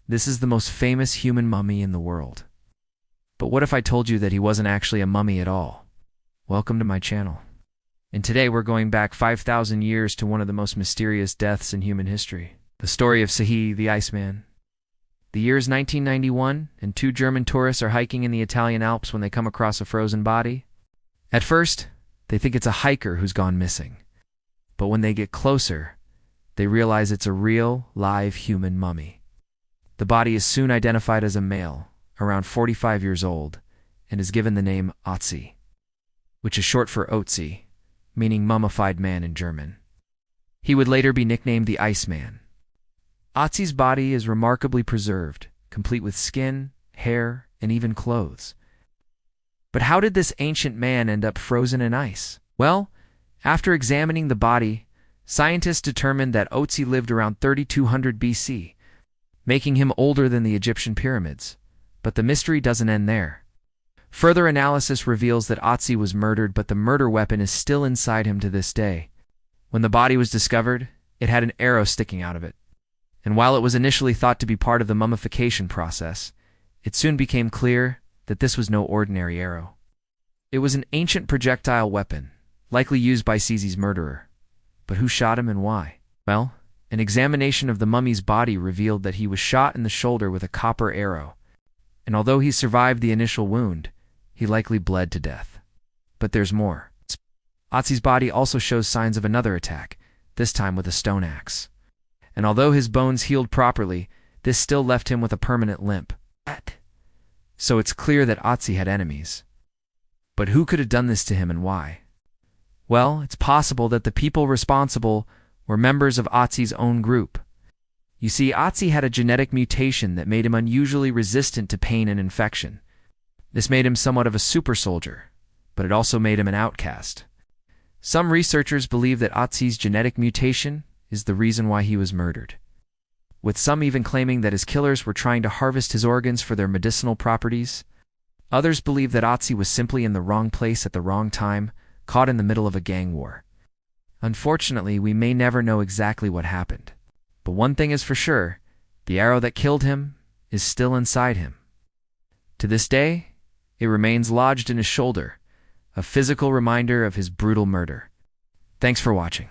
This is the most famous human mummy in the world. But what if I told you that he wasn't actually a mummy at all? Welcome to my channel. And today we're going back 5,000 years to one of the most mysterious deaths in human history. The story of Ötzi, the Iceman. The year is 1991, and two German tourists are hiking in the Italian Alps when they come across a frozen body. At first, they think it's a hiker who's gone missing. But when they get closer, they realize it's a real, live human mummy. The body is soon identified as a male, around 45 years old, and is given the name Ötzi, which is short for Ötzi, meaning mummified man in German. He would later be nicknamed the Iceman. Ötzi's body is remarkably preserved, complete with skin, hair, and even clothes. But how did this ancient man end up frozen in ice? Well, after examining the body, scientists determined that Ötzi lived around 3200 BC, making him older than the Egyptian pyramids. But the mystery doesn't end there. Further analysis reveals that Ötzi was murdered, but the murder weapon is still inside him to this day. When the body was discovered, it had an arrow sticking out of it. And while it was initially thought to be part of the mummification process, it soon became clear that this was no ordinary arrow. It was an ancient projectile weapon, likely used by Ötzi's murderer. But who shot him and why? Well, an examination of the mummy's body revealed that he was shot in the shoulder with a copper arrow. And although he survived the initial wound, he likely bled to death. But there's more. Ötzi's body also shows signs of another attack, this time with a stone axe. And although his bones healed properly, this still left him with a permanent limp. So it's clear that Ötzi had enemies. But who could have done this to him and why? Well, it's possible that the people responsible were members of Ötzi's own group. You see, Ötzi had a genetic mutation that made him unusually resistant to pain and infection. This made him somewhat of a super soldier, but it also made him an outcast. Some researchers believe that Ötzi's genetic mutation is the reason why he was murdered, with some even claiming that his killers were trying to harvest his organs for their medicinal properties. Others believe that Ötzi was simply in the wrong place at the wrong time, caught in the middle of a gang war. Unfortunately, we may never know exactly what happened. But one thing is for sure, the arrow that killed him is still inside him. To this day, it remains lodged in his shoulder, a physical reminder of his brutal murder. Thanks for watching.